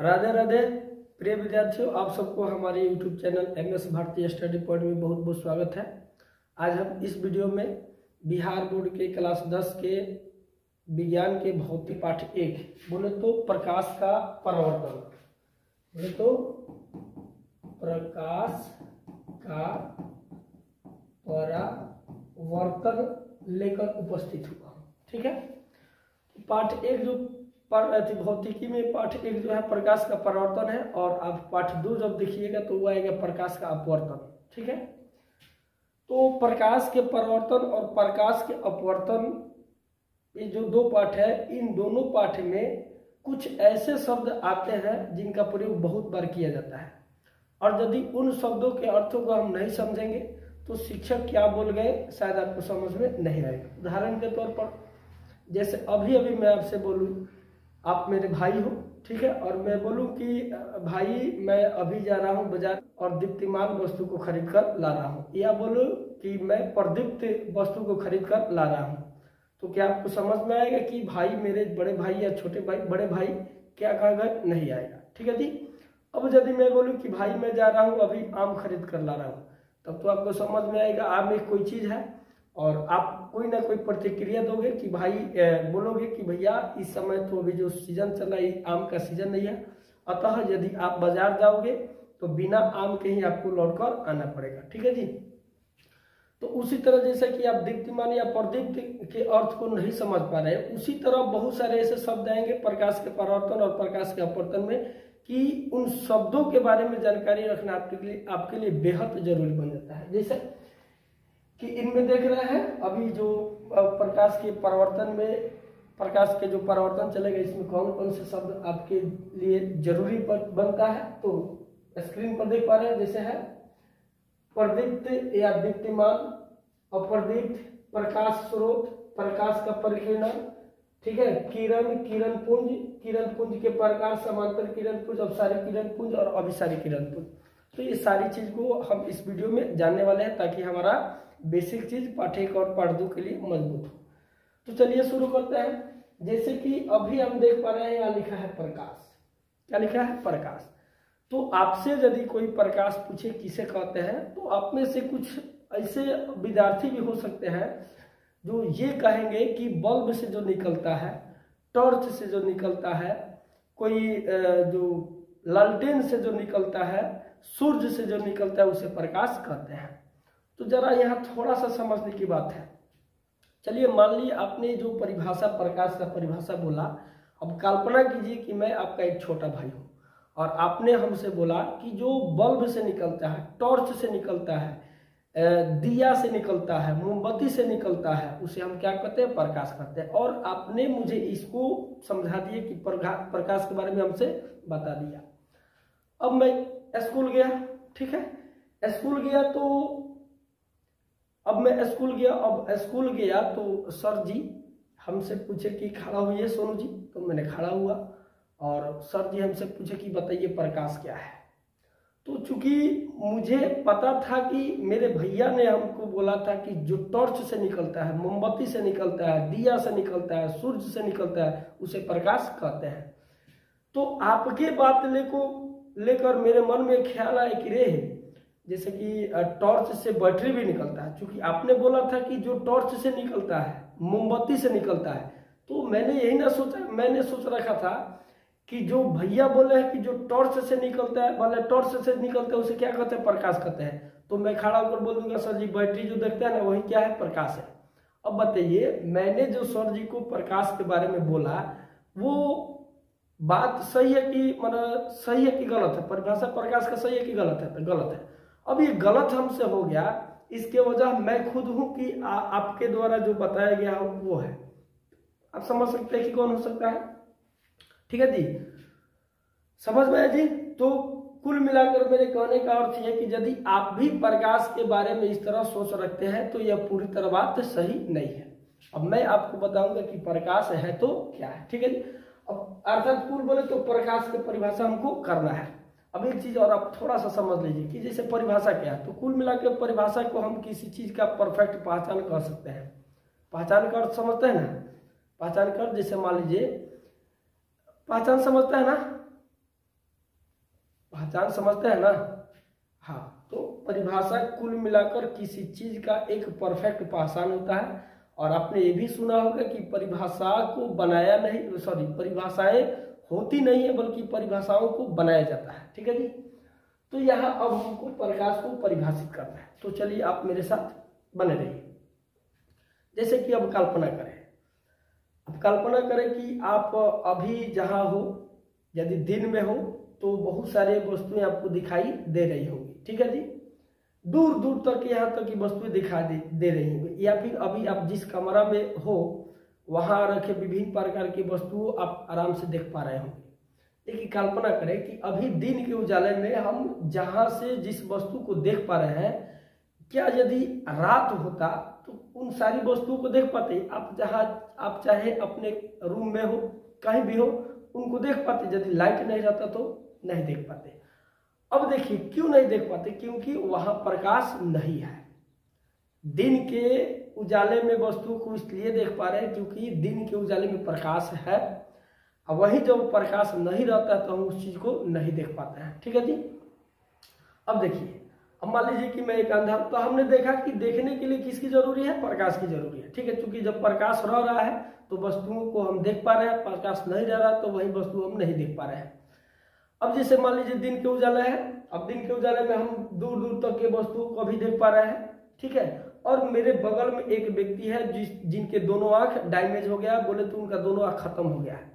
राधे राधे प्रिय विद्यार्थियों, आप सबको हमारे YouTube channel MS Bharti study point में बहुत बहुत स्वागत है। आज हम इस वीडियो में बिहार बोर्ड के क्लास 10 के विज्ञान के भौतिक पाठ 1 बोले तो प्रकाश का परावर्तन, बोले तो प्रकाश का परावर्तन लेकर उपस्थित हुआ। ठीक है, पाठ 1 जो भौतिकी में पाठ 1 जो है प्रकाश का परावर्तन है, और आप पाठ 2 जब देखिएगा तो वो आएगा प्रकाश का अपवर्तन। ठीक है, तो प्रकाश के परावर्तन और प्रकाश के अपवर्तन, ये जो 2 पाठ है, इन दोनों पाठ में कुछ ऐसे शब्द आते हैं जिनका प्रयोग बहुत बार किया जाता है, और यदि उन शब्दों के अर्थों को हम नहीं समझेंगे तो शिक्षक क्या बोल गए शायद आपको समझ में नहीं आएगा। उदाहरण के तौर पर, जैसे अभी मैं आपसे बोलूं, आप मेरे भाई हो, ठीक है, और मैं बोलूं कि भाई मैं अभी जा रहा हूं बाजार और दीप्तिमान वस्तु को खरीद कर ला रहा हूं, या बोलूं कि मैं प्रदीप्त वस्तु को खरीद कर ला रहा हूं, तो क्या आपको समझ में आएगा कि भाई मेरे बड़े भाई या छोटे भाई, बड़े भाई क्या कहा गया? नहीं आएगा। ठीक है जी। अब यदि मैं बोलूं कि भाई मैं जा रहा हूं अभी आम खरीद कर ला रहा हूं, तब तो आपको समझ में आएगा आम एक कोई चीज है, और आप कोई ना कोई प्रतिक्रिया दोगे कि भाई बोलोगे कि भैया इस समय तो अभी जो सीजन चल रहा है आम का सीजन नहीं है, अतः यदि आप बाजार जाओगे तो बिना आम के ही आपको लौटकर आना पड़ेगा। ठीक है जी। तो उसी तरह जैसे कि आप दीप्तिमान या प्रदीप्त के अर्थ को नहीं समझ पा रहे हैं, उसी तरह बहुत सारे ऐसे शब्द आएंगे प्रकाश के परावर्तन और प्रकाश के अपवर्तन में कि उन शब्दों के बारे में जानकारी रखना आपके लिए बेहद जरूरी बन जाता है। जैसे कि इनमें देख रहे हैं अभी जो प्रकाश के परावर्तन में, प्रकाश के जो परावर्तन चलेगा, इसमें कौन कौन से शब्द आपके लिए जरूरी बनता है, तो स्क्रीन पर देख पा रहे हैं। जैसे है प्रदीप्त या दीप्तिमान, अप्रदीप्त, प्रकाश स्रोत, प्रकाश का परिकिरण, ठीक है, किरण, किरण पुंज के प्रकार, समांतर किरण पुंज, अपसारी किरण पुंज और अभिसारी किरण पुंज। तो ये सारी चीज को हम इस वीडियो में जानने वाले हैं ताकि हमारा बेसिक चीज पाठ 1 और पाठ 2 के लिए मजबूत हो। तो चलिए शुरू करते हैं। जैसे कि अभी हम देख पा रहे हैं यहाँ लिखा है प्रकाश। क्या लिखा है? प्रकाश। तो आपसे यदि कोई प्रकाश पूछे किसे कहते हैं, तो आप में से कुछ ऐसे विद्यार्थी भी हो सकते हैं जो ये कहेंगे कि बल्ब से जो निकलता है, टॉर्च से जो निकलता है, कोई जो लालटेन से जो निकलता है, सूर्य से जो निकलता है, उसे प्रकाश कहते हैं। तो जरा यहाँ थोड़ा सा समझने की बात है। चलिए मान लीजिए आपने जो परिभाषा, प्रकाश का परिभाषा बोला, अब कल्पना कीजिए कि मैं आपका एक छोटा भाई हूँ और आपने हमसे बोला कि जो बल्ब से निकलता है, टॉर्च से निकलता है, दिया से निकलता है, मोमबत्ती से निकलता है, उसे हम क्या कहते हैं? प्रकाश कहते हैं। और आपने मुझे इसको समझा दिया कि प्रकाश के बारे में हमसे बता दिया। अब मैं स्कूल गया, ठीक है, स्कूल गया तो अब स्कूल गया तो सर जी हमसे पूछे कि खड़ा हुई है सोनू जी, तो मैंने खड़ा हुआ, और सर जी हमसे पूछे कि बताइए प्रकाश क्या है। तो चूंकि मुझे पता था कि मेरे भैया ने हमको बोला था कि जो टॉर्च से निकलता है, मोमबत्ती से निकलता है, दिया से निकलता है, सूर्य से निकलता है, उसे प्रकाश कहते हैं। तो आपके बात लेकर मेरे मन में ख्याल आया कि रे, जैसे कि टॉर्च से बैटरी भी निकलता है, क्योंकि आपने बोला था कि जो टॉर्च से निकलता है, मोमबत्ती से निकलता है, तो मैंने यही ना सोचा, मैंने सोच रखा था कि जो भैया बोले हैं कि जो टॉर्च से निकलता है, मतलब टॉर्च से निकलता है, उसे क्या कहते हैं? प्रकाश कहते हैं। तो मैं खड़ा होकर बोल दूंगा सर जी बैटरी जो देखता है ना, वही क्या है? प्रकाश है। अब बताइए, मैंने जो सर जी को प्रकाश के बारे में बोला, वो बात सही है कि मतलब सही है कि गलत है? परिभाषा प्रकाश का सही है कि गलत है? तो गलत है। अब ये गलत हमसे हो गया, इसके वजह मैं खुद हूं कि आपके द्वारा जो बताया गया वो है। आप समझ सकते हैं कि कौन हो सकता है? ठीक है जी, समझ में आया जी। तो कुल मिलाकर मेरे कहने का अर्थ यह कि यदि आप भी प्रकाश के बारे में इस तरह सोच रखते हैं तो यह पूरी तरह बात सही नहीं है। अब मैं आपको बताऊंगा कि प्रकाश है तो क्या है। ठीक है जी। अब अर्थात कुल बोले तो प्रकाश की परिभाषा हमको करना है। अब एक चीज और आप थोड़ा सा समझ लीजिए कि जैसे परिभाषा क्या है, तो कुल मिलाकर परिभाषा को हम किसी चीज का परफेक्ट पहचान कर सकते हैं। पहचान का अर्थ समझते हैं ना? पहचान कर, जैसे मान लीजिए पहचान समझता है ना, पहचान समझते हैं ना। हाँ, तो परिभाषा कुल मिलाकर किसी चीज का एक परफेक्ट पहचान होता है। और आपने ये भी सुना होगा कि परिभाषा को बनाया नहीं, सॉरी, परिभाषाएं होती नहीं है बल्कि परिभाषाओं को बनाया जाता है। ठीक है जी। तो यहाँ अब हमको प्रकाश को परिभाषित करना है, तो चलिए आप मेरे साथ बने रहिए। जैसे कि अब कल्पना करें, अब कल्पना करें कि आप अभी जहाँ हो, यदि दिन में हो तो बहुत सारे वस्तुएं आपको दिखाई दे रही होंगी। ठीक है जी, दूर दूर तक यहाँ तक की वस्तुएं दिखाई दे रही होंगी, या फिर अभी आप जिस कमरा में हो वहां रखे विभिन्न प्रकार की वस्तुओं आप आराम से देख पा रहे होंगे। लेकिन कल्पना करें कि अभी दिन के उजाले में हम जहां से जिस वस्तु को देख पा रहे हैं, क्या यदि रात होता तो उन सारी वस्तुओं को देख पाते? आप जहां आप चाहे अपने रूम में हो, कहीं भी हो, उनको देख पाते। यदि लाइट नहीं रहता तो नहीं देख पाते। अब देखिए क्यों नहीं देख पाते, क्योंकि वहां प्रकाश नहीं है। दिन के उजाले में वस्तु को इसलिए देख पा रहे हैं क्योंकि दिन के उजाले में प्रकाश है, और वही जब प्रकाश नहीं रहता है तो हम उस चीज को नहीं देख पाते हैं। ठीक है जी। अब देखिए, अब मान लीजिए कि मैं एक अंधा, तो हमने देखा कि देखने के लिए किसकी जरूरी है? प्रकाश की जरूरी है। ठीक है, क्योंकि जब प्रकाश रह रहा है तो वस्तुओं को हम देख पा रहे हैं, प्रकाश नहीं रह रहा तो वही वस्तु हम नहीं देख पा रहे हैं। अब जैसे मान लीजिए दिन के उजाला है, अब दिन के उजाले में हम दूर दूर तक के वस्तुओं को भी देख पा रहे हैं। ठीक है, और मेरे बगल में एक व्यक्ति है जिनके दोनों आंख डैमेज हो गया, बोले तो उनका दोनों आंख खत्म हो गया है।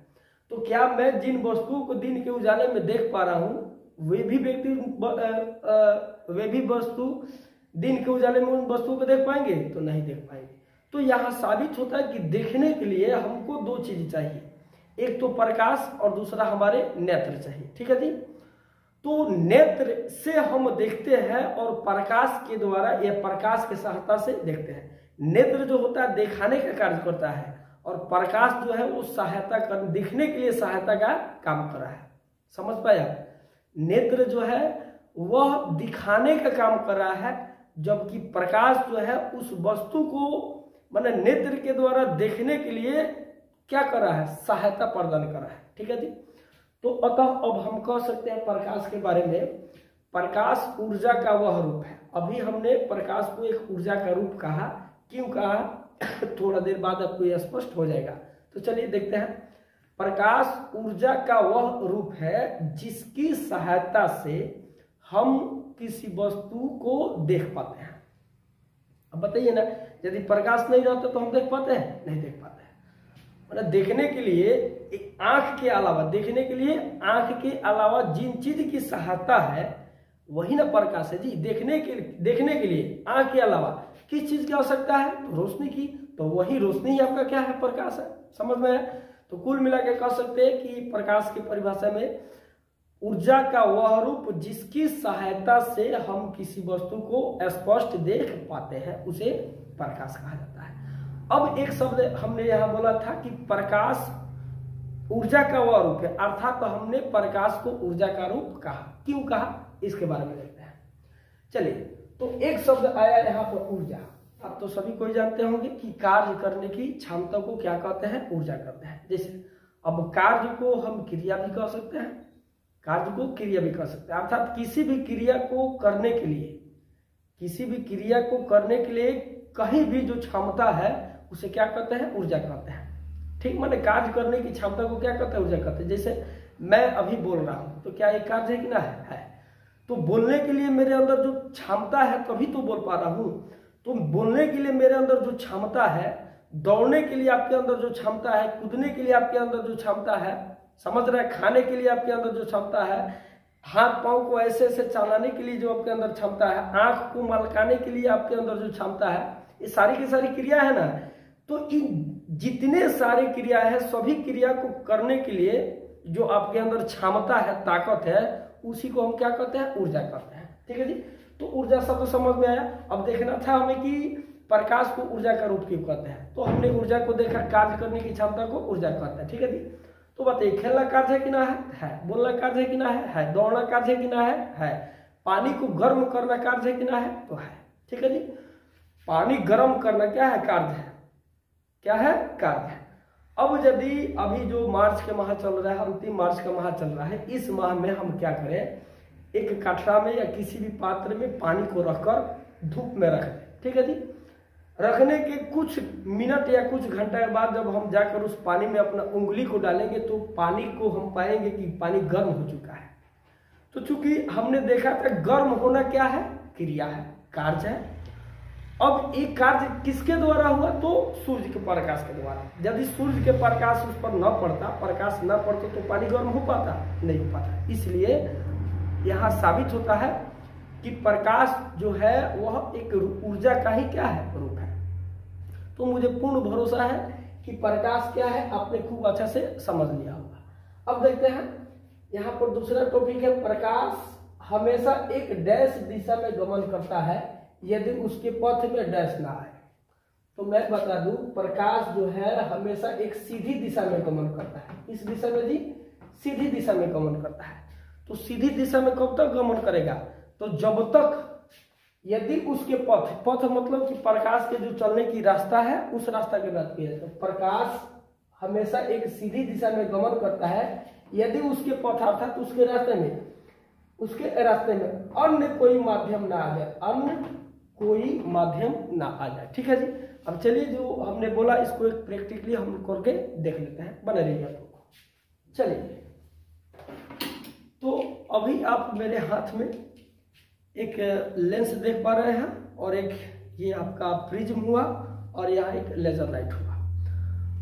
तो क्या मैं जिन वस्तुओं को दिन के उजाले में देख पा रहा हूँ वे भी वस्तु दिन के उजाले में उन वस्तुओं को देख पाएंगे? तो नहीं देख पाएंगे। तो यहाँ साबित होता है कि देखने के लिए हमको दो चीज चाहिए, एक तो प्रकाश और दूसरा हमारे नेत्र चाहिए। ठीक है जी। तो नेत्र से हम देखते हैं और प्रकाश के द्वारा या प्रकाश की सहायता से देखते हैं। नेत्र जो होता है दिखाने का कार्य करता है और प्रकाश जो है वो सहायता कर, दिखने के लिए सहायता का काम कर रहा है। समझ पाया? नेत्र जो है वह दिखाने का काम कर रहा है, जबकि प्रकाश जो है उस वस्तु को माने नेत्र के द्वारा देखने के लिए क्या कर रहा है? सहायता प्रदान कर रहा है। ठीक है जी। तो अतः अब हम कह सकते हैं प्रकाश के बारे में, प्रकाश ऊर्जा का वह रूप है। अभी हमने प्रकाश को एक ऊर्जा का रूप कहा, क्यों कहा थोड़ा देर बाद आपको यह स्पष्ट हो जाएगा। तो चलिए देखते हैं। प्रकाश ऊर्जा का वह रूप है जिसकी सहायता से हम किसी वस्तु को देख पाते हैं। अब बताइए ना, यदि प्रकाश नहीं रहता तो हम देख पाते हैं? नहीं देख पाते हैं। मतलब देखने के लिए आंख के अलावा, देखने के लिए आंख के अलावा जिन चीज की सहायता है वही ना प्रकाश है जी। देखने के लिए आंख के अलावा किस चीज की आवश्यकता है? तो रोशनी की। तो वही रोशनी ही आपका क्या है? प्रकाश है। समझ में है? तो कुल मिला के कह सकते हैं कि प्रकाश की परिभाषा में ऊर्जा का वह रूप जिसकी सहायता से हम किसी वस्तु को स्पष्ट देख पाते हैं उसे प्रकाश कहा जाता है। अब एक शब्द हमने यहाँ बोला था कि प्रकाश ऊर्जा का वह रूप है, अर्थात तो हमने प्रकाश को ऊर्जा का रूप कहा। क्यों कहा इसके बारे में देखते हैं। चलिए, तो एक शब्द आया यहाँ पर ऊर्जा। अब तो सभी कोई जानते होंगे कि कार्य करने की क्षमता को क्या कहते हैं? ऊर्जा कहते हैं। जैसे अब कार्य को हम क्रिया भी कह सकते हैं, कार्य को क्रिया भी कह सकते हैं, अर्थात किसी भी क्रिया को करने के लिए कहीं भी जो क्षमता है उसे क्या कहते हैं? ऊर्जा कहते हैं। ठीक, माने कार्य करने की क्षमता को क्या कहते हैं? ऊर्जा कहते हैं। जैसे मैं अभी बोल रहा हूं तो क्या एक कार्य है कि ना है? तो बोलने के लिए मेरे अंदर जो क्षमता है तभी तो बोल पा रहा हूं। तो बोलने के लिए मेरे अंदर जो क्षमता है, दौड़ने के लिए आपके अंदर जो क्षमता है, कूदने के लिए आपके अंदर जो क्षमता है, समझ रहे हैं, खाने के लिए आपके अंदर जो क्षमता है, हाथ पांव को ऐसे ऐसे चलाने के लिए जो आपके अंदर क्षमता है, आंख को मलकाने के लिए आपके अंदर जो क्षमता है, ये सारी की सारी क्रिया है ना। तो इन जितने सारे क्रिया है, सभी क्रिया को करने के लिए जो आपके अंदर क्षमता है, ताकत है, उसी को हम क्या कहते हैं? ऊर्जा कहते हैं। ठीक है जी। तो ऊर्जा शब्द समझ में आया। अब देखना था हमें कि प्रकाश को ऊर्जा का रूप क्यों कहते हैं। तो हमने ऊर्जा को देखा, कार्य करने की क्षमता को ऊर्जा कहते हैं। ठीक है जी। तो बताइए, खेलना कार्य है कि ना है? बोलना कार्य है कि ना है? दौड़ना कार्य है कि ना है? पानी को गर्म करना कार्य है कि ना है? तो है। ठीक है जी। पानी गर्म करना क्या है? कार्य है। क्या है? कार्य है। अब यदि अभी जो मार्च का माह चल रहा है, अंतिम मार्च का माह चल रहा है, इस माह में हम क्या करें एक कटरा में या किसी भी पात्र में पानी को रखकर धूप में रख दें, ठीक है जी। रखने के कुछ मिनट या कुछ घंटे के बाद जब हम जाकर उस पानी में अपना उंगली को डालेंगे तो पानी को हम पाएंगे कि पानी गर्म हो चुका है। तो चूंकि हमने देखा था गर्म होना क्या है, क्रिया है, कार्य है। अब एक कार्य किसके द्वारा हुआ, तो सूर्य के प्रकाश के द्वारा। यदि सूर्य के प्रकाश उस पर न पड़ता, प्रकाश न पड़ता तो पानी गर्म हो पाता, नहीं हो पाता। इसलिए यहाँ साबित होता है कि प्रकाश जो है वह एक ऊर्जा का ही क्या है, रूप है। तो मुझे पूर्ण भरोसा है कि प्रकाश क्या है आपने खूब अच्छा से समझ लिया होगा। अब देखते हैं यहाँ पर दूसरा टॉपिक है, प्रकाश हमेशा एक डैश दिशा में गमन करता है यदि उसके पथ में डैश ना आए। तो मैं बता दूं, प्रकाश जो है हमेशा एक सीधी दिशा में गमन करता है। इस दिशा में जी सीधी दिशा में गमन करता है। तो सीधी दिशा में कब तक गमन करेगा, तो जब तक यदि उसके पथ मतलब कि प्रकाश के जो चलने की रास्ता है उस रास्ता की बात की है। तो प्रकाश हमेशा एक सीधी दिशा में गमन करता है यदि उसके पथ अर्थात उसके रास्ते में अन्य कोई माध्यम ना आ जाए, अन्य कोई माध्यम ना आ जाए, ठीक है जी। अब चलिए जो हमने बोला इसको एक प्रैक्टिकली हम करके देख लेते हैं, बने रहिए आप लोग। चलिए, तो अभी आप मेरे हाथ में एक लेंस देख पा रहे हैं और एक ये आपका प्रिज्म हुआ और यहाँ एक लेजर लाइट हुआ।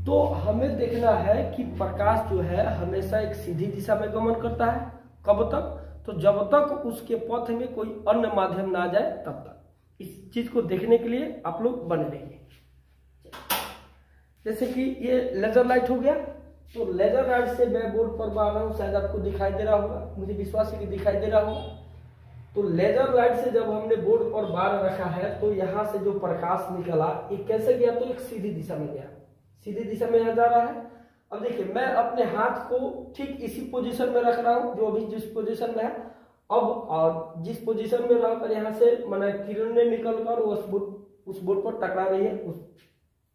तो हमें देखना है कि प्रकाश जो है हमेशा एक सीधी दिशा में गमन करता है। कब तक, तो जब तक उसके पथ में कोई अन्य माध्यम ना जाए तब तक। इस चीज को देखने के लिए आप लोग बने रहिए। जैसे कि ये लेजर लाइट हो गया, तो लेजर लाइट से मैं बोर्ड पर बार रहा हूँ, शायद आपको दिखाई दे रहा होगा, मुझे विश्वास है कि दिखाई दे रहा होगा। तो लेजर लाइट से जब हमने बोर्ड पर बार रखा है तो यहाँ से जो प्रकाश निकला ये कैसे गया, तो एक सीधी दिशा में गया, सीधी दिशा में यहाँ जा रहा है। अब देखिए मैं अपने हाथ को ठीक इसी पोजीशन में रख रहा हूँ जो अभी जिस पोजीशन में है। अब और जिस पोजीशन में रहकर यहाँ से मैंने किरणें निकलकर उस बोर्ड पर टकरा रही है,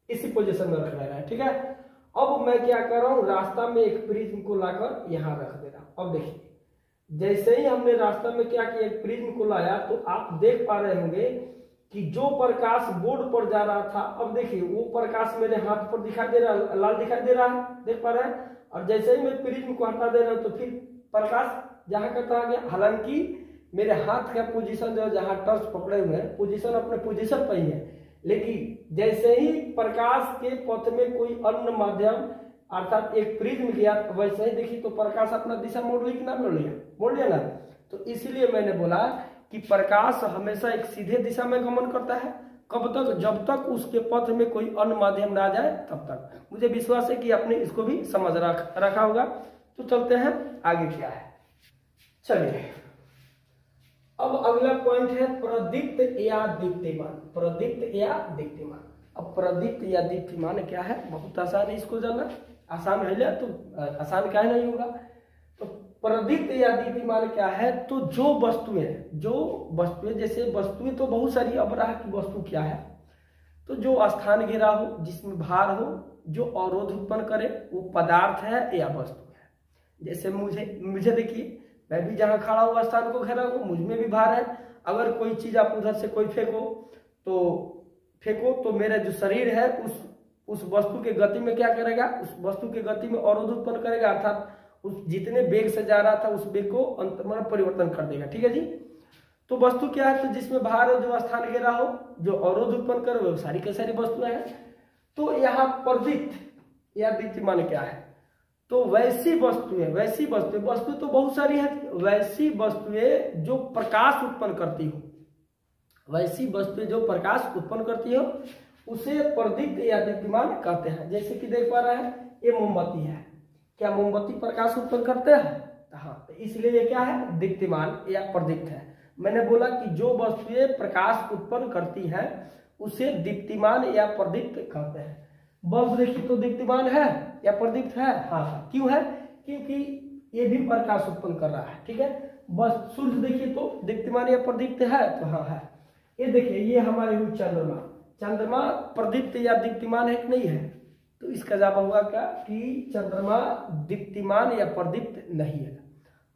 इसी पोजीशन में रख रहा है, ठीक है। अब मैं क्या कर रहा हूँ, रास्ता में एक प्रिज्म को लाकर यहाँ रख दे रहा हूँ। अब देखिए जैसे ही हमने रास्ता में क्या किया, एक प्रिज्म को लाया, तो आप देख पा रहे होंगे कि जो प्रकाश बोर्ड पर जा रहा था, अब देखिए वो प्रकाश मेरे हाथ पर दिखाई दे रहा है, लाल दिखाई दे रहा है, देख पा रहे हैं। और जैसे ही मैं प्रिज्म को हटा दे रहा हूँ तो फिर प्रकाश जहां का आ गया। हालांकि मेरे हाथ का पोजीशन जो है, जहां टर्च पकड़े हुए हैं, पोजीशन अपने पोजीशन पर ही है, लेकिन जैसे ही प्रकाश के पथ में कोई अन्य माध्यम अर्थात एक प्रिज्म गया, वैसे ही देखिए तो प्रकाश अपना दिशा मोड़ लिया कि ना मोड़ लिया ना। तो इसीलिए मैंने बोला कि प्रकाश हमेशा एक सीधे दिशा में गमन करता है। कब तक, जब तक उसके पथ में कोई अन्य माध्यम ना जाए तब तक। मुझे विश्वास है कि आपने इसको भी समझ रखा होगा। तो चलते हैं आगे क्या है। चलिए अब अगला पॉइंट है प्रदीप्त या दीप्तिमान। प्रदीप्त या दीप्तिमान। अब प्रदीप्त या दीप्तिमान क्या है, बहुत आसान है इसको जानना। आसान है तो आसान क्या नहीं होगा। तो प्रदीप्त या दीप्तिमान क्या है, तो जो वस्तुएं जैसे वस्तुएं तो बहुत सारी, अब रहा कि वस्तु क्या है, तो जो स्थान घेरा हो, जिसमें भार हो, जो अवरोध उत्पन्न करे, वो पदार्थ है या वस्तु है। जैसे मुझे देखिए, मैं भी जहां खड़ा हुआ स्थान को घेरा हूं, मुझ में भी भार है। अगर कोई चीज आप उधर से कोई फेंको तो मेरा जो शरीर है उस वस्तु के गति में क्या करेगा, उस वस्तु के गति में अवरोध उत्पन्न करेगा, अर्थात उस जितने वेग से जा रहा था उस वेग को परिवर्तन कर देगा, ठीक है जी। तो वस्तु क्या है, तो जिसमें भार हो, जो स्थान घेरा हो, जो अवरोध उत्पन्न करे, वो सारी की सारी वस्तुएं हैं। तो यहाँ प्रदीप्त या दीप्तिमान क्या है, तो वैसी वस्तुएं वस्तु तो बहुत सारी है, वैसी वस्तुएं जो प्रकाश उत्पन्न करती हो, वैसी वस्तुएं जो प्रकाश उत्पन्न करती हो उसे प्रदीप्त या दीप्तिमान कहते हैं। जैसे कि देख पा रहे हैं ये मोमबत्ती है, क्या मोमबत्ती प्रकाश उत्पन्न करते हैं? हाँ, तो इसलिए ये क्या है, दीप्तिमान या प्रदीप्त है। मैंने बोला कि जो वस्तुएं प्रकाश उत्पन्न करती हैं उसे दीप्तिमान या प्रदीप्त कहते हैं। बल्ब देखिए तो दीप्तिमान है या प्रदीप्त है? हाँ, क्यों है, क्योंकि ये भी प्रकाश उत्पन्न कर रहा है, ठीक है। बस सूर्य देखिए तो दीप्तिमान या प्रदीप्त है, तो हाँ है। ये देखिए ये हमारे हुई चंद्रमा प्रदीप्त या दीप्तिमान है कि नहीं है? तो इसका जवाब होगा क्या कि चंद्रमा दीप्तिमान या प्रदीप्त नहीं है।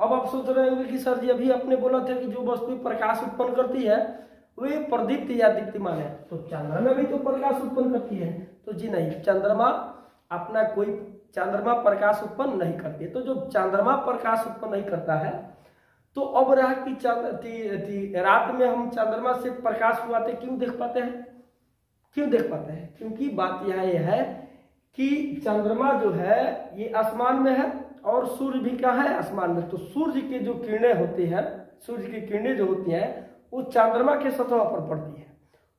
अब आप सोच रहे होंगे कि सर जी अभी आपने बोला था कि जो वस्तु प्रकाश उत्पन्न करती है वे प्रदीप्त या दीप्तिमान है, तो चंद्रमा भी तो प्रकाश उत्पन्न करती है। तो जी नहीं, चंद्रमा अपना कोई चंद्रमा प्रकाश उत्पन्न नहीं करती है। तो जो चंद्रमा प्रकाश उत्पन्न नहीं करता है, तो अब रहा कि रात में हम चंद्रमा से प्रकाश हुआते क्यों देख पाते हैं? क्यों देख पाते हैं? क्योंकि बात यह है कि चंद्रमा जो है ये आसमान में है और सूर्य भी क्या है? आसमान में। तो सूर्य की जो किरणें होती है, सूर्य की किरणें जो होती हैं वो चंद्रमा के सतह पर पड़ती है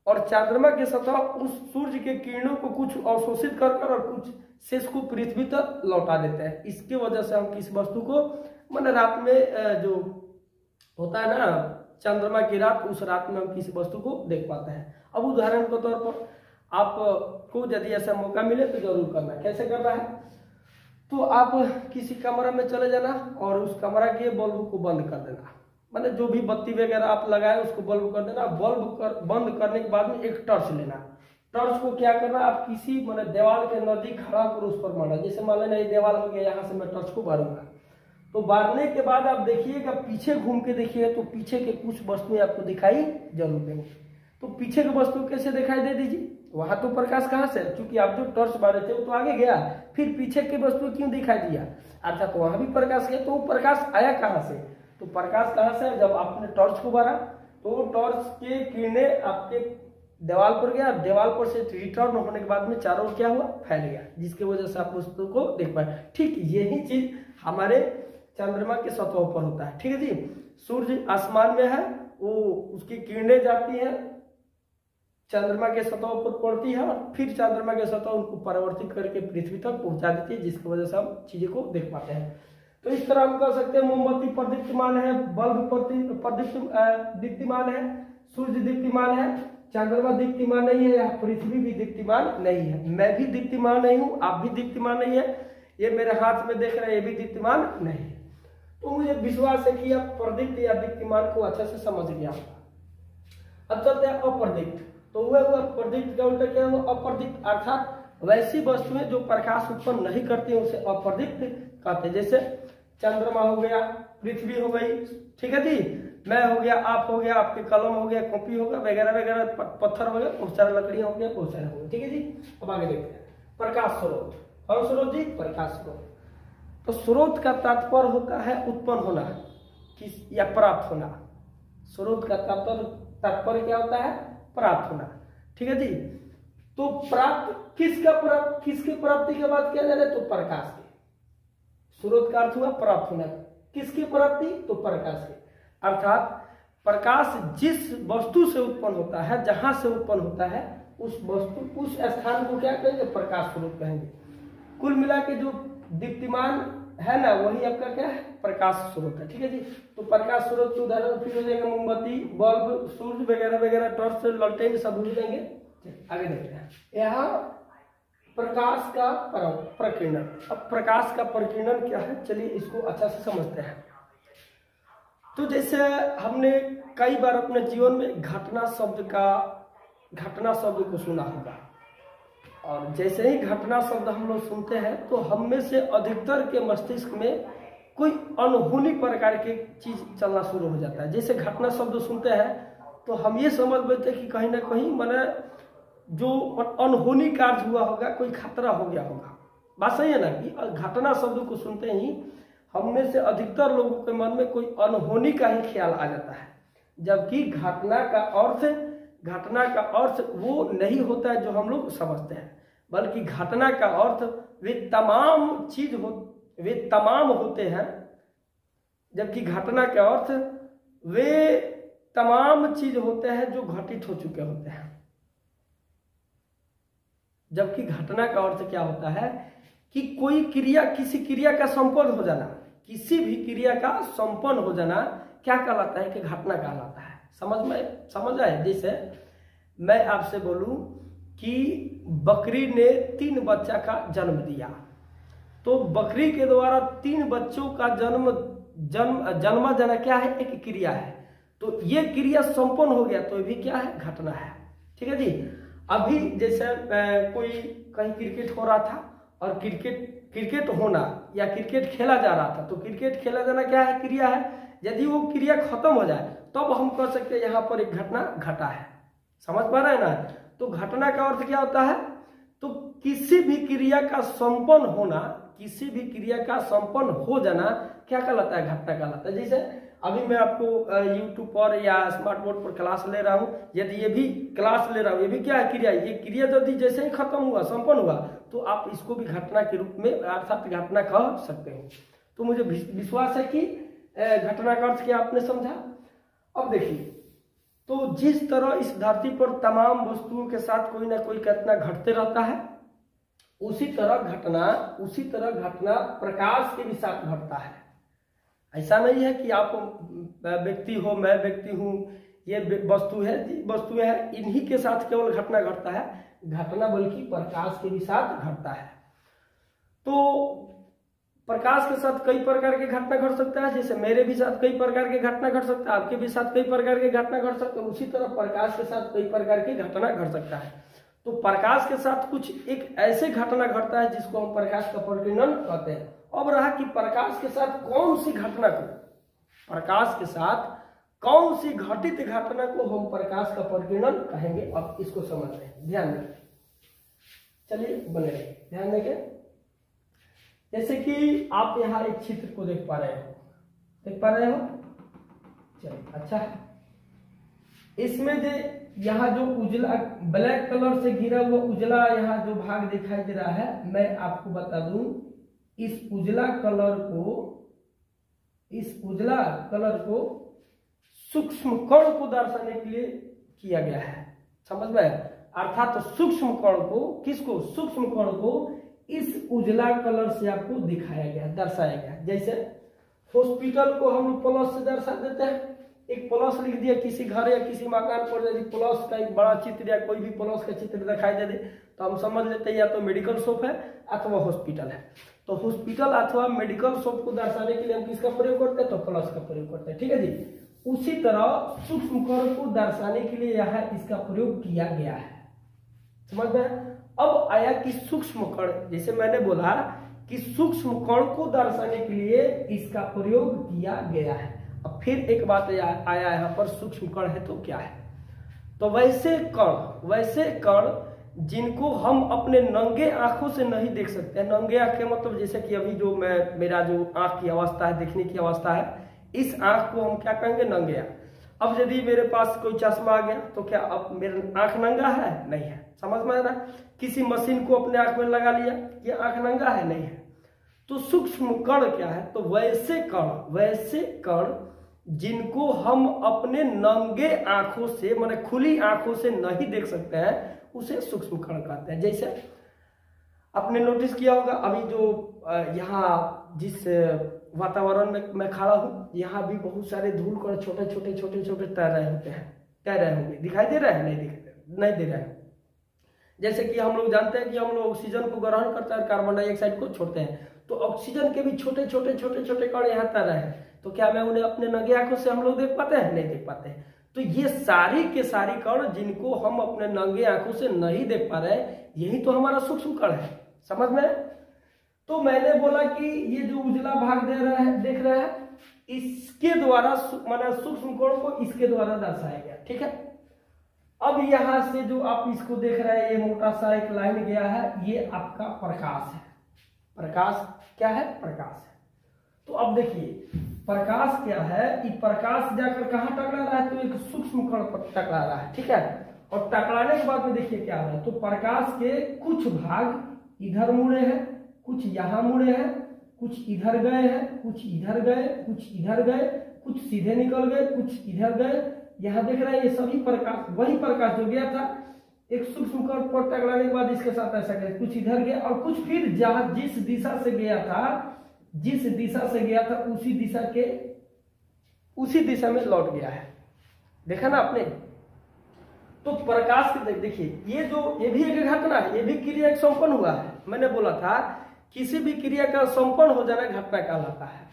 और चंद्रमा के सतह उस सूर्य के किरणों को कुछ अवशोषित कर और कुछ शेष को पृथ्वी तक लौटा देते हैं। इसकी वजह से हम किसी वस्तु को माने रात में जो होता है ना चंद्रमा की रात, उस रात में हम किसी वस्तु को देख पाते हैं। अब उदाहरण के तौर पर आपको यदि ऐसा मौका मिले तो जरूर करना। कैसे करना है? तो आप किसी कमरा में चले जाना और उस कमरा के बल्ब को बंद कर देना, मतलब जो भी बत्ती वगैरह आप लगाए उसको बल्ब कर देना। बंद करने के बाद में एक टॉर्च लेना। टॉर्च को क्या करना, आप किसी मतलब दीवार के नजदीक खड़ा कर उस पर मारना। जैसे मान लेना ये दीवार हो गया, यहाँ से मैं टॉर्च को मारूंगा। तो बारने के बाद आप देखिएगा, पीछे घूम के देखिएगा तो पीछे के कुछ वस्तुएं आपको दिखाई जरूर देंगे। तो पीछे की वस्तु कैसे दिखाई दे दीजिए? वहां तो प्रकाश कहाँ से? क्योंकि आप जो टॉर्च मारे थे वो तो आगे गया, फिर पीछे की वस्तु क्यों दिखाई दिया? अच्छा, तो वहां भी प्रकाश गया, तो वो प्रकाश आया कहाँ से? तो प्रकाश कहाँ से? जब आपने टॉर्च को मारा तो टॉर्च के किरणें आपके दीवार पर गया, दीवार पर से रिटर्न होने के बाद में चारों ओर क्या हुआ? फैल गया, जिसकी वजह से आप वस्तु को देख पाए। ठीक यही चीज हमारे चंद्रमा के सतह पर होता है। ठीक है जी, सूर्य आसमान में है, वो उसकी किरणें जाती है चंद्रमा के सतह पर पड़ती है और फिर चंद्रमा के सतह उनको परिवर्तित करके पृथ्वी तक पहुंचा देती है, जिसकी वजह से हम चीजें को देख पाते हैं। तो इस तरह हम कह सकते हैं मोमबत्ती प्रदीप्तिमान है, बल्ब दीप्तिमान है, सूर्य दीप्तिमान है, चंद्रमा दीप्तिमान नहीं है, पृथ्वी भी दीप्तिमान नहीं है, मैं भी दीप्तिमान नहीं हूँ, आप भी दीप्तिमान नहीं है, ये मेरे हाथ में देख रहे हैं ये भी दीप्तिमान नहीं है। तो मुझे विश्वास है कि आप प्रदीप्त या दीप्तिमान को अच्छे से समझ गया। अब चलते हैं अप्रदीप्त। तो हुआ प्रदीप्त का उल्टा क्या हुआ? अप्रदीप्त, अर्थात वैसी वस्तुएं जो प्रकाश उत्पन्न नहीं करती उसे अप्रदीप्त कहते हैं। जैसे चंद्रमा हो गया, पृथ्वी हो गई, ठीक है जी, मैं हो गया, आप हो गया, आपके कलम हो गया, कॉपी हो गया, वगैरह वगैरह, पत्थर हो गया, बहुत सारा लकड़ियां हो गया, बहुत सारे हो गए। ठीक है जी, अब आगे देखते हैं प्रकाश स्रोत। और स्रोत जी प्रकाश स्रोत। तो स्रोत का तात्पर्य होता है उत्पन्न होना किस या प्राप्त होना। स्रोत का तात्पर्य क्या होता है? प्राप्त होना। ठीक है जी, तो प्राप्त किसके प्राप्ति के बाद क्या जाना? तो प्रकाश के। स्रोत का अर्थ हुआ प्राप्त होना, किसकी प्राप्ति? तो प्रकाश के। अर्थात प्रकाश जिस वस्तु से उत्पन्न होता है, जहां से उत्पन्न होता है, उस वस्तु उस स्थान को क्या कहेंगे? प्रकाश स्रोत कहेंगे। कुल मिला के जो दीप्तिमान है ना, वही आपका क्या है? प्रकाश स्रोत है। ठीक है जी, तो प्रकाश स्रोत के उदाहरण फिर हो जाएगा मोमबत्ती, बल्ब, सूर्य वगैरह वगैरह, टॉर्च, लालटेन सब भूल जाएंगे। आगे देखते हैं यहाँ प्रकाश का प्रकीर्णन। अब प्रकाश का प्रकीर्णन क्या है, चलिए इसको अच्छा से समझते हैं। तो जैसे हमने कई बार अपने जीवन में घटना शब्द को सुना होगा, और जैसे ही घटना शब्द हम लोग सुनते हैं तो हम में से अधिकतर के मस्तिष्क में कोई अनहोनी प्रकार की चीज चलना शुरू हो जाता है। जैसे घटना शब्द सुनते हैं तो हम ये समझ बैठते कि कहीं ना कहीं माने जो अनहोनी कार्य हुआ होगा, कोई खतरा हो गया होगा। बात सही है ना कि घटना शब्द को सुनते ही हम में से अधिकतर लोगों के मन में कोई अनहोनी का ही ख्याल आ जाता है, जबकि घटना का अर्थ वो नहीं होता है जो हम लोग समझते हैं, बल्कि घटना का अर्थ वे तमाम होते हैं, जबकि घटना का अर्थ वे तमाम चीज होते हैं जो घटित हो चुके होते हैं। जबकि घटना का अर्थ क्या होता है कि कोई क्रिया, किसी क्रिया का संपन्न हो जाना, किसी भी क्रिया का संपन्न हो जाना क्या कहलाता है? कि घटना कहलाता है। समझ आए? जैसे मैं आपसे बोलूं कि बकरी ने 3 बच्चा का जन्म दिया, तो बकरी के द्वारा 3 बच्चों का जन्मा जाना क्या है? एक क्रिया है। तो ये क्रिया संपन्न हो गया तो ये भी क्या है? घटना है। ठीक है जी, अभी जैसे कोई कहीं क्रिकेट हो रहा था और क्रिकेट क्रिकेट होना या क्रिकेट खेला जा रहा था, तो क्रिकेट खेला जाना क्या है? क्रिया है। यदि वो क्रिया खत्म हो जाए तब हम कह सकते हैं यहाँ पर एक घटना घटा है। समझ पा रहे हैं ना? तो घटना का अर्थ क्या होता है? तो किसी भी क्रिया का संपन्न होना, किसी भी क्रिया का संपन्न हो जाना क्या कहलाता है? घटना कहलाता है। जैसे अभी मैं आपको यूट्यूब पर या स्मार्ट बोर्ड पर क्लास ले रहा हूँ, यदि ये भी क्लास ले रहा हूँ, ये भी क्या है? क्रिया। ये क्रिया यदि जैसे ही खत्म हुआ, संपन्न हुआ, तो आप इसको भी घटना के रूप में अर्थात घटना कह सकते हो। तो मुझे विश्वास है कि घटना का अर्थ क्या आपने समझा। अब देखिए, तो जिस तरह इस धरती पर तमाम वस्तुओं के साथ कोई ना कोई घटना घटते रहता है, उसी तरह घटना प्रकाश के भी साथ घटता है। ऐसा नहीं है कि आप व्यक्ति हो, मैं व्यक्ति हूँ, ये वस्तुएं हैं, इन्हीं के साथ केवल घटना घटता है। घटना बल्कि प्रकाश के भी साथ घटता है। तो प्रकाश के साथ कई प्रकार के घटना घट सकता है। जैसे मेरे भी साथ कई प्रकार के घटना घट सकता है, आपके भी साथ कई प्रकार के घटना घट सकते हैं। उसी तरह प्रकाश के साथ कई प्रकार की घटना घट सकता है। तो प्रकाश के साथ कुछ एक ऐसे घटना घटता है जिसको हम प्रकाश का परिकीर्णन कहते हैं। अब रहा कि प्रकाश के साथ कौन सी घटना को, प्रकाश के साथ कौन सी घटित घटना को हम प्रकाश का परिकीर्णन कहेंगे। अब इसको समझते हैं, ध्यान दें। चलिए बने रहिए, ध्यान देंगे। जैसे कि आप यहाँ एक चित्र को देख पा रहे हो, चलिए अच्छा है। इसमें जो यहाँ जो उजला ब्लैक कलर से घिरा हुआ उजला यहाँ जो भाग दिखाई दे रहा है, मैं आपको बता दूं, इस उजला कलर को सूक्ष्म कण को दर्शाने के लिए किया गया है। समझ में? अर्थात सूक्ष्म कण को, किसको? सूक्ष्म कण को इस उजला कलर से आपको दिखाया गया, दर्शाया गया। जैसे हॉस्पिटल को हम प्लस से दर्शा देते हैं। एक प्लस लिख दिया किसी घर या किसी मकान पर, यदि प्लस का एक बड़ा चित्र या कोई भी प्लस का चित्र दिखाई दे तो हम समझ लेते हैं या तो मेडिकल शॉप है अथवा हॉस्पिटल है। तो हॉस्पिटल अथवा मेडिकल शॉप को दर्शाने के लिए हम किसका प्रयोग करते हैं? तो प्लस का प्रयोग करते हैं। ठीक है जी। उसी तरह सूक्ष्म कण को दर्शाने के लिए यहाँ इसका प्रयोग किया गया है। समझ में? अब आया कि सूक्ष्म कण, जैसे मैंने बोला कि सूक्ष्म कण को दर्शाने के लिए इसका प्रयोग किया गया है। अब फिर एक बात आया यहाँ पर, सूक्ष्म कण है तो क्या है? तो वैसे कण जिनको हम अपने नंगे आंखों से नहीं देख सकते। नंगे आंख के मतलब जैसे कि अभी जो मेरा जो आंख की अवस्था है, देखने की अवस्था है, इस आंख को हम क्या कहेंगे? नंगे आंख। अब यदि मेरे पास कोई चश्मा आ गया तो क्या अब मेरा आंख नंगा है? नहीं है। समझ में आ रहा है? किसी मशीन को अपने आंख में लगा लिया, ये आंख नंगा है? नहीं है। तो सूक्ष्म कण क्या है? तो वैसे कण जिनको हम अपने नंगे आंखों से, माने खुली आंखों से नहीं देख सकते हैं, उसे सूक्ष्म कण कहते हैं। जैसे आपने नोटिस किया होगा, अभी जो यहाँ जिस वातावरण में मैं खड़ा हूँ, यहाँ भी बहुत सारे धूल कण छोटे छोटे तैर रहे होंगे। दिखाई दे रहे हैं? नहीं दे रहे हैं। जैसे कि हम लोग जानते हैं कि हम लोग ऑक्सीजन को ग्रहण करते हैं, कार्बन डाइऑक्साइड को छोड़ते हैं। तो ऑक्सीजन के भी छोटे छोटे कण यहाँ तैर रहे हैं। तो क्या मैं उन्हें अपने नंगे आंखों से हम लोग देख पाते हैं? नहीं देख पाते हैं। तो ये सारी के सारी कण जिनको हम अपने नंगे आंखों से नहीं देख पा रहे, यही तो हमारा सूक्ष्म कण है। समझ में? तो मैंने बोला कि ये जो उजला भाग देख रहे हैं, इसके द्वारा माना सूक्ष्म कण को इसके द्वारा दर्शाया गया। ठीक है। अब यहां से जो आप इसको देख रहे हैं, ये मोटा सा एक लाइन गया है, ये आपका प्रकाश है। प्रकाश क्या है? प्रकाश है। तो अब देखिए प्रकाश क्या है? ये प्रकाश जाकर कहाँ टकरा रहा है? तो एक सूक्ष्म कण पर टकरा रहा है। ठीक है। और टकराने के बाद में देखिए क्या हो रहा है। तो प्रकाश के कुछ भाग इधर मुड़े हैं, कुछ यहाँ मुड़े हैं, कुछ इधर गए हैं, कुछ इधर गए, कुछ इधर गए, कुछ सीधे निकल गए, कुछ इधर गए। यहाँ देख रहे हैं, ये सभी प्रकाश, वही प्रकाश जो गया था एक सूक्ष्म कण पर टकराने के बाद इसके साथ ऐसा गया, कुछ इधर गया और कुछ फिर जहां जिस दिशा से गया था उसी दिशा में लौट गया है। देखा ना आपने? तो प्रकाश के देखिए, ये भी एक घटना है, ये भी क्रिया एक संपन्न हुआ है। मैंने बोला था किसी भी क्रिया का संपन्न हो जाना घटना कहलाता है।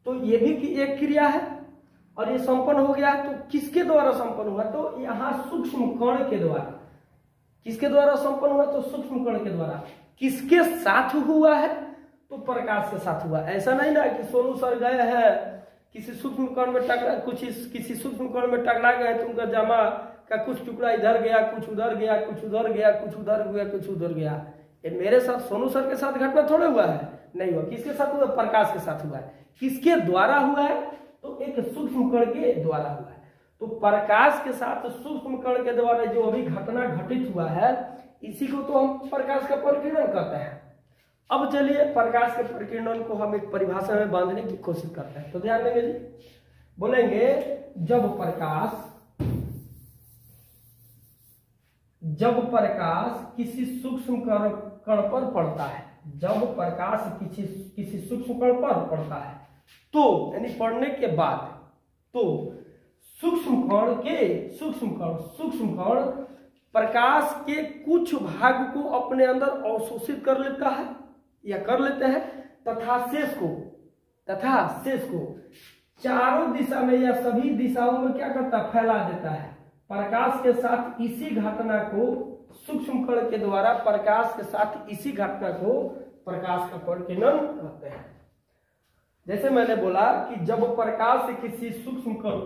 तो ये भी एक क्रिया है और ये संपन्न हो गया है। तो किसके द्वारा संपन्न हुआ? तो यहाँ सूक्ष्म कण के द्वारा। किसके द्वारा संपन्न हुआ? तो सूक्ष्म कण के द्वारा। किसके साथ हुआ है? तो प्रकाश के साथ हुआ। ऐसा नहीं ना कि सोनू सर गए हैं किसी सूक्ष्म कण में टकरा, किसी सूक्ष्म कण में टकरा गए तो उनका जामा का कुछ टुकड़ा इधर गया, कुछ उधर गया, कुछ उधर गया, कुछ उधर गया, कुछ उधर गया। ये मेरे साथ सोनू सर के साथ घटना थोड़े हुआ है, नहीं हुआ। किसके साथ हुआ? प्रकाश के साथ हुआ है। किसके द्वारा हुआ है? तो एक सूक्ष्म कण के द्वारा हुआ है। तो प्रकाश के साथ सूक्ष्म कण के द्वारा जो अभी घटना घटित हुआ है, इसी को तो हम प्रकाश का परिकिरण कहते हैं। अब चलिए प्रकाश के परिकिरण को हम एक परिभाषा में बांधने की कोशिश करते हैं। तो ध्यान देंगे जी, बोलेंगे जब प्रकाश किसी सूक्ष्म कण पर पड़ता है, जब प्रकाश किसी सूक्ष्म कण पर पड़ता है तो यानी पड़ने के बाद, तो सूक्ष्म कण प्रकाश के कुछ भाग को अपने अंदर अवशोषित कर लेता है या कर लेते हैं, तथा शेष को चारों दिशा में या सभी दिशाओं में क्या करता है? फैला देता है। प्रकाश के साथ इसी घटना को सूक्ष्म कण के द्वारा प्रकाश के साथ इसी घटना को प्रकाश का परिकिरण कहते हैं। जैसे मैंने बोला कि जब प्रकाश किसी सूक्ष्म कण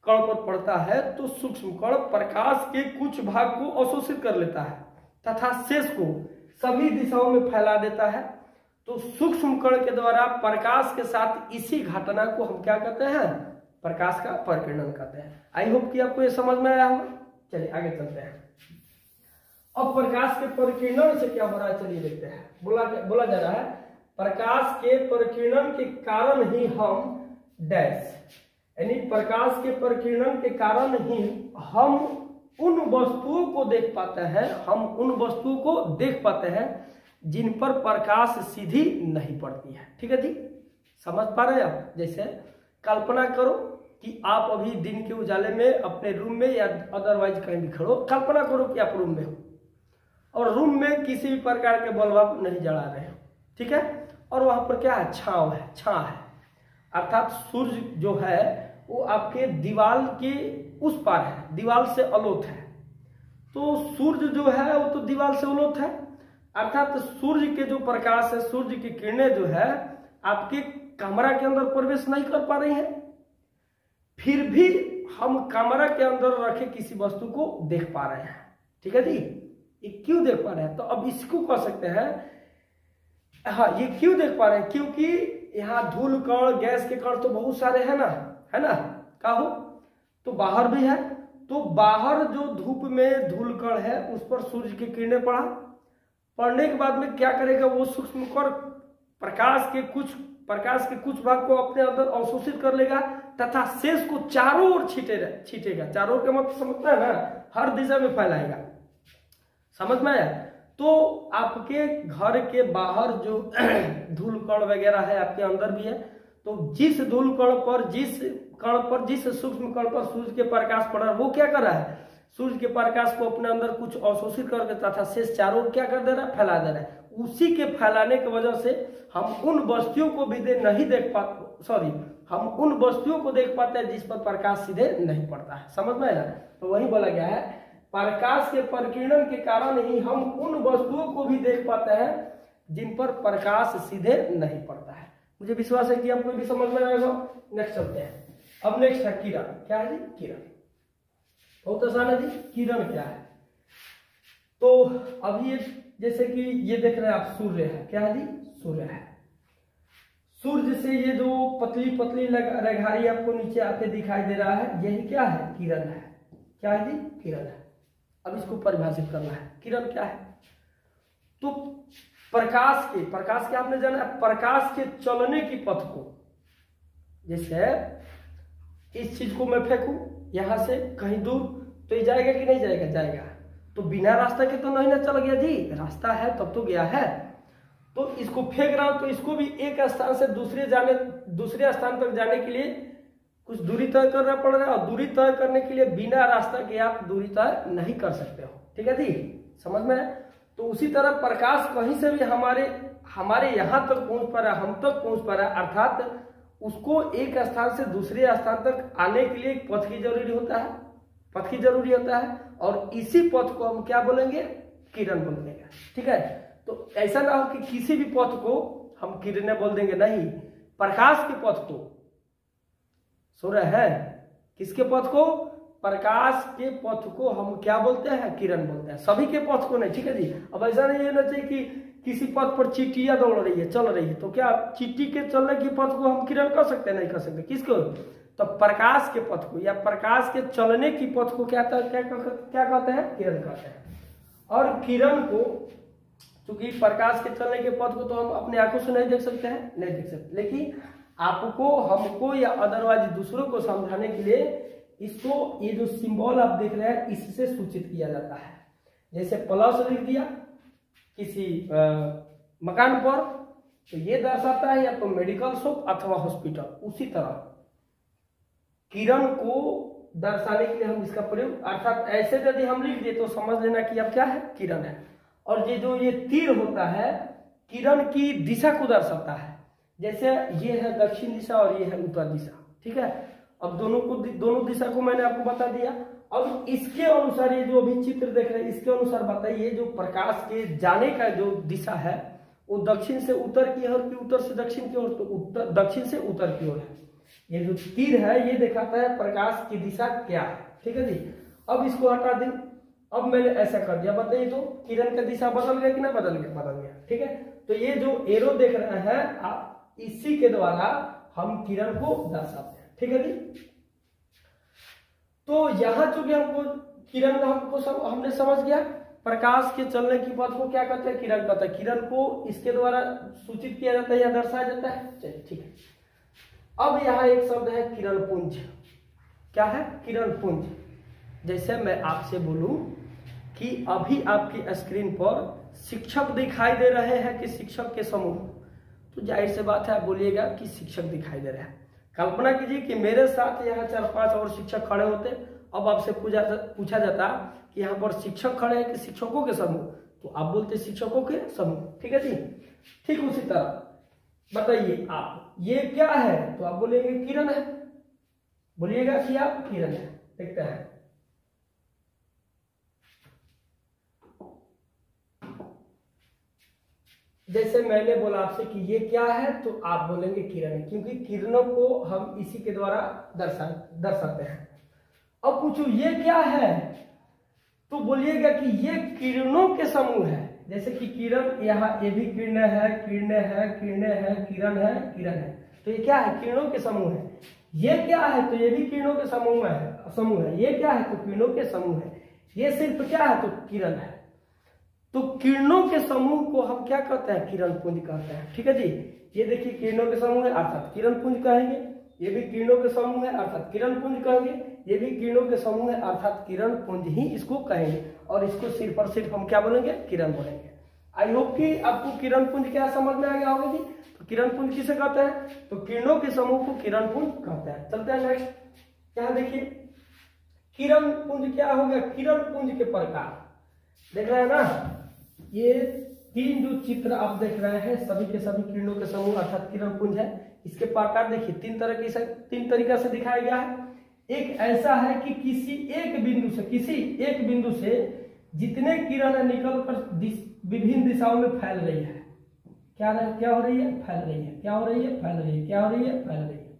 पर पड़ता है तो सूक्ष्म कण प्रकाश के कुछ भाग को अवशोषित कर लेता है तथा शेष को सभी दिशाओं में फैला देता है। तो सूक्ष्म कण के द्वारा प्रकाश के साथ इसी घटना को हम क्या कहते हैं? प्रकाश का परिकिरण कहते हैं। आई होप कि आपको ये समझ में आया होगा। चलिए आगे चलते हैं। अब प्रकाश के परिकिरण से क्या हो रहा है, चलिए देखते हैं। बोला जा रहा है प्रकाश के परिकिरण के कारण ही हम डैश, यानी प्रकाश के परिकिरण के कारण ही हम उन वस्तुओं को देख पाते हैं, जिन पर प्रकाश सीधी नहीं पड़ती है। ठीक है जी, समझ पा रहे हैं आप? जैसे कल्पना करो कि आप अभी दिन के उजाले में अपने रूम में या अदरवाइज कहीं भी खड़ो, कल्पना करो कि आप रूम में हो और रूम में किसी भी प्रकार के बल्ब नहीं जला रहे हो, ठीक है, और वहां पर क्या है? छांव है, अर्थात सूर्य जो है वो आपके दीवार के उस पार है, दीवार से अलोत है। तो सूर्य जो है वो तो दीवार से अलोत है, अर्थात सूर्य के जो प्रकाश है, सूर्य की किरणें जो है आपके कमरा के अंदर प्रवेश नहीं कर पा रही है। फिर भी हम कमरा के अंदर रखे किसी वस्तु को देख पा रहे हैं। ठीक है जी, ये क्यों देख पा रहे हैं? तो अब इसको कह सकते हैं, हाँ, ये क्यों देख पा रहे हैं? क्योंकि यहाँ धूल कण, गैस के कण तो बहुत सारे हैं ना, है ना, कहो तो बाहर भी है। तो बाहर जो धूप में धूल कण है उस पर सूर्य की किरणें पड़ने के बाद में क्या करेगा? वो सूक्ष्म कण प्रकाश के कुछ भाग को अपने अंदर अवशोषित कर लेगा तथा शेष को चारों ओर छीटेगा। चारों ओर का मतलब समझता है ना, हर दिशा में फैलाएगा। समझ में आया? तो आपके घर के बाहर जो धूल कण वगैरह है आपके अंदर भी है। तो जिस धूल कण पर, जिस सूक्ष्म कण पर सूर्य के प्रकाश पड़ रहा है, वो क्या कर रहा है? सूर्य के प्रकाश को अपने अंदर कुछ अवशोषित करके तथा शेष चारों ओर क्या कर दे रहा है? फैला दे रहा है। उसी के फैलाने की वजह से हम उन वस्तुओं को भी हम उन वस्तुओं को देख पाते हैं जिस पर प्रकाश सीधे नहीं पड़ता है। समझ में आया? तो वही बोला गया है, प्रकाश के परिकिरण के कारण ही हम उन वस्तुओं को भी देख पाते हैं जिन पर प्रकाश सीधे नहीं पड़ता है। मुझे विश्वास है कि आपको भी समझ में आएगा। नेक्स्ट चलते हैं। अब नेक्स्ट है किरण। क्या है जी? किरण। बहुत आसान है जी। किरण क्या है? तो अभी जैसे कि ये देख रहे हैं आप, सूर्य है। क्या है जी? सूर्य है। सूर्य से ये जो पतली पतली रेखाएं आपको नीचे आते दिखाई दे रहा है, यही क्या है? किरण है। क्या है जी? किरण है। अब इसको परिभाषित करना है, किरण क्या है? तो प्रकाश के आपने जाना, प्रकाश के चलने की पथ को, जैसे इस चीज को मैं फेंकू यहां से कहीं दूर, तो ये जाएगा कि नहीं जाएगा? जाएगा। तो बिना रास्ता के तो नहीं ना चल गया जी, रास्ता है तब तो गया है। तो इसको फेंक रहा हूं तो इसको भी एक स्थान से दूसरे स्थान तक जाने के लिए कुछ दूरी तय करना पड़ रहा है, और दूरी तय करने के लिए बिना रास्ता के आप दूरी तय नहीं कर सकते हो। ठीक है जी, समझ में? तो उसी तरह प्रकाश कहीं से भी हमारे यहाँ तक पहुंच पा रहा है, हम तक पहुंच पा रहा है, अर्थात उसको एक स्थान से दूसरे स्थान तक आने के लिए पथ की जरूरी होता है, और इसी पथ को हम क्या बोलेंगे? किरण बोलेंगे। ठीक है, तो ऐसा ना हो कि किसी भी पथ को हम किरणें बोल देंगे, नहीं, प्रकाश के पथ को, सुन रहे हैं, किसके पथ को, प्रकाश के पथ को हम क्या बोलते हैं, किरण बोलते हैं, सभी के पथ को नहीं, ठीक है जी। अब ऐसा नहीं होना चाहिए कि किसी पथ पर चींटियां दौड़ रही है, चल रही है, तो क्या चींटी के चलने के पथ को हम किरण कर सकते हैं, नहीं कर सकते, किसको, तो प्रकाश के पथ को या प्रकाश के चलने की पथ को क्या कहते हैं, किरण कहते हैं। और किरण को, क्योंकि प्रकाश के चलने के पथ को तो हम अपने आंखों से नहीं देख सकते हैं, नहीं देख सकते, लेकिन आपको, हमको या अदरवाइज दूसरों को समझाने के लिए इसको, ये जो सिंबल आप देख रहे हैं, इससे सूचित किया जाता है। जैसे प्लस लिख दिया किसी मकान पर, तो ये दर्शाता है या तो मेडिकल शॉप अथवा हॉस्पिटल। उसी तरह किरण को दर्शाने के लिए हम इसका प्रयोग, अर्थात ऐसे यदि हम लिख दिए तो समझ लेना कि अब क्या है, किरण है। और ये जो ये तीर होता है, किरण की दिशा को दर्शाता है। जैसे ये है दक्षिण दिशा और ये है उत्तर दिशा, ठीक है। अब दोनों दिशा को मैंने आपको बता दिया। अब इसके अनुसार ये जो अभी चित्र देख रहे हैं, इसके अनुसार बताइए जो प्रकाश के जाने का जो दिशा है वो दक्षिण से उत्तर की ओर, उत्तर से दक्षिण की ओर, तो उत्तर, दक्षिण से उत्तर की ओर है। ये जो तीर है ये दिखाता है प्रकाश की दिशा क्या है, ठीक है जी। अब इसको हटा दें, अब मैंने ऐसा कर दिया, बताइए तो किरण का दिशा बदल गया कि ना बदल गया, बदल गया, ठीक है। तो ये जो एरो देख रहे हैं आप, इसी के द्वारा हम किरण को दर्शाते हैं, ठीक है जी। तो यहां चूंकि हमको किरण का हमने समझ गया, प्रकाश के चलने की पथ को क्या कहते हैं, किरण कहते हैं। किरण को इसके द्वारा सूचित किया जाता है या दर्शाया जाता है, चलिए ठीक है। अब यहाँ एक शब्द है किरण पुंज। क्या है, किरण पुंज। जैसे मैं आपसे बोलूं कि अभी आपकी स्क्रीन पर शिक्षक दिखाई दे रहे हैं कि शिक्षक के समूह, तो जाहिर सी बात है आप बोलिएगा कि शिक्षक दिखाई दे रहे हैं। कल्पना कीजिए कि मेरे साथ यहाँ 4-5 और शिक्षक खड़े होते, अब आपसे पूछा जाता कि यहाँ पर शिक्षक खड़े हैं कि शिक्षकों के समूह, तो आप बोलते शिक्षकों के समूह, ठीक है जी। ठीक उसी तरह बताइए आप, ये क्या है, तो आप बोलेंगे किरण है, बोलिएगा कि आप किरण है, देखते हैं। जैसे मैंने बोला आपसे कि ये क्या है, तो आप बोलेंगे किरण है, क्योंकि किरणों को हम इसी के द्वारा दर्शाते हैं। अब पूछो ये क्या है, तो बोलिएगा कि ये किरणों के समूह है। जैसे कि किरण, यहाँ ये भी किरणें है, किरणें है, किरणें है, किरण है, किरण है, तो ये क्या है, किरणों के समूह है। ये क्या है, तो ये भी किरणों के समूह है। ये क्या है, तो किरणों के समूह है। ये सिर्फ क्या है, तो किरण है। तो किरणों के समूह को हम क्या कहते हैं, किरण पुंज कहते हैं, ठीक है जी। ये देखिए किरणों के समूह है अर्थात किरण पुंज कहेंगे, ये भी किरणों के समूह है अर्थात किरण पुंज कहेंगे, ये भी किरणों के समूह है अर्थात किरण पुंज ही इसको कहेंगे, और इसको सिर्फ और सिर्फ हम क्या बोलेंगे, किरण बोलेंगे। आई होप कि आपको किरण पुंज क्या समझ में आ गया होगा जी। तो किरण पुंज किसे कहते हैं, तो किरणों के समूह को किरण पुंज कहते हैं। चलते हैं नेक्स्ट। यहाँ देखिए किरण पुंज क्या हो गया, किरण पुंज के प्रकार देख रहे हैं ना। ये तीन जो चित्र आप देख रहे हैं सभी के सभी किरणों के समूह अर्थात किरण पुंज है। इसके प्रकार देखिए तीन तरीका से दिखाया गया है। एक ऐसा है कि किसी एक बिंदु से जितने किरण निकलकर विभिन्न दिशाओं में फैल रही है, क्या हो रही है, फैल रही है, क्या हो रही है, फैल रही है, क्या हो रही है, फैल रही है।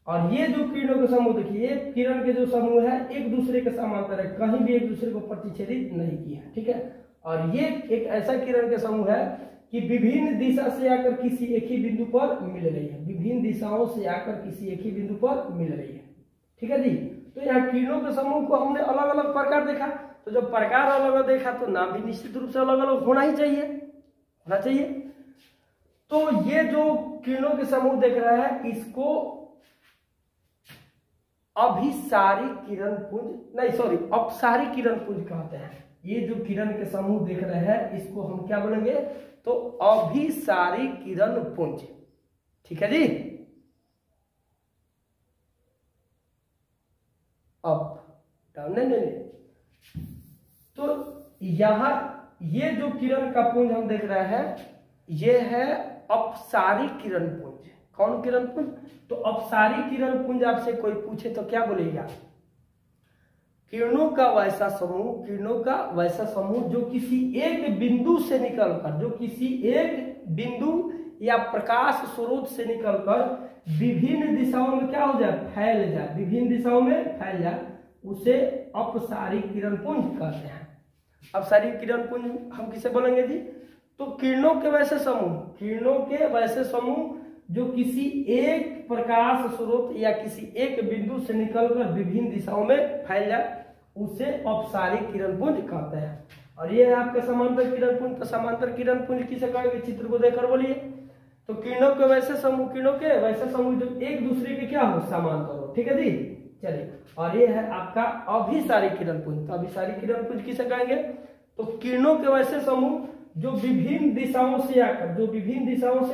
और ये जो किरणों के समूह देखिए, ये किरण के जो समूह है एक दूसरे के समांतर है, कहीं भी एक दूसरे को प्रतिच्छेदित नहीं किया है, ठीक है। और ये एक ऐसा किरण के समूह है कि विभिन्न दिशा से आकर किसी एक ही बिंदु पर मिल रही है, विभिन्न दिशाओं से आकर किसी एक ही बिंदु पर मिल रही है, ठीक है जी। तो यहाँ किरणों के समूह को हमने अलग अलग प्रकार देखा, तो जब प्रकार अलग अलग देखा तो नाम भी निश्चित रूप से अलग अलग होना चाहिए। तो ये जो किरणों के समूह देख रहा है इसको अपसारी किरण पुंज कहते हैं। ये जो किरण के समूह देख रहे हैं इसको हम क्या बोलेंगे, तो अभिसारी किरण पुंज, ठीक है जी। अप डाउन नहीं, तो यहां ये जो किरण का पुंज हम देख रहे हैं ये है अपसारी किरण पुंज। कौन किरण पुंज, तो अपसारी किरण पुंज आपसे कोई पूछे तो क्या बोलेगा, किरणों का वैसा समूह जो किसी एक बिंदु से निकलकर, जो किसी एक बिंदु या प्रकाश स्रोत से निकलकर विभिन्न दिशाओं में क्या हो जाए, फैल जाए, विभिन्न दिशाओं में फैल जाए, उसे अपसारिक किरण पुंज कहते हैं। अपसारिक किरण पुंज हम किसे बोलेंगे जी? तो किरणों के वैसे समूह, किरणों के वैसे समूह जो किसी एक प्रकाश स्रोत या किसी एक बिंदु से निकलकर विभिन्न दिशाओं में फैल जाए, उसे अपसारिक किरण पुंज कहते हैं। और ये है आपका समांतर किरण पुंज। तो समांतर किरण पुंज किसे कहेंगे? चित्र को देखकर बोलिए। तो किरणों के वैसे समूह, किरणों के वैसे समूह जो एक दूसरे के क्या हो, समांतर हो। ठीक है जी, चलिए। और ये है आपका अभिसारिक किरण पुंज। तो अभिसारिक किरण पुंज किसे कहेंगे? तो किरणों के वैसे समूह जो विभिन्न दिशाओं से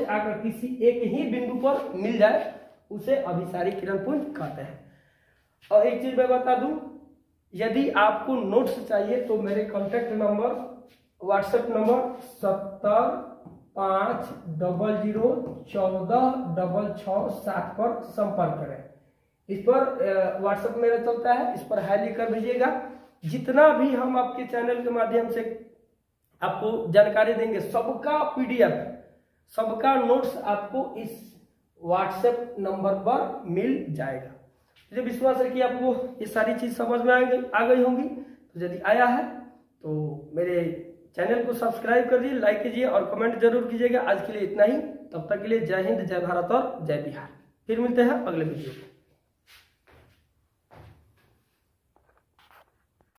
आकर किसी एक ही बिंदु पर मिल जाए, उसे अभिसारिक किरण पुंज कहते हैं। और एक चीज मैं बता दूं, यदि आपको नोट्स चाहिए तो मेरे कॉन्टेक्ट नंबर, व्हाट्सएप नंबर 7050146667 पर संपर्क करें। इस पर व्हाट्सएप मेरा चलता है, इस पर हाई लिखकर भेजिएगा। जितना भी हम आपके चैनल के माध्यम से आपको जानकारी देंगे, सबका पीडीएफ, सबका नोट्स आपको इस व्हाट्सएप नंबर पर मिल जाएगा। मुझे विश्वास है कि आपको ये सारी चीज समझ में आ गई होंगी। तो यदि आया है तो मेरे चैनल को सब्सक्राइब कर दीजिए, लाइक कीजिए और कमेंट जरूर कीजिएगा। आज के लिए इतना ही। तब तक के लिए जय हिंद, जय भारत और जय बिहार। फिर मिलते हैं अगले वीडियो में।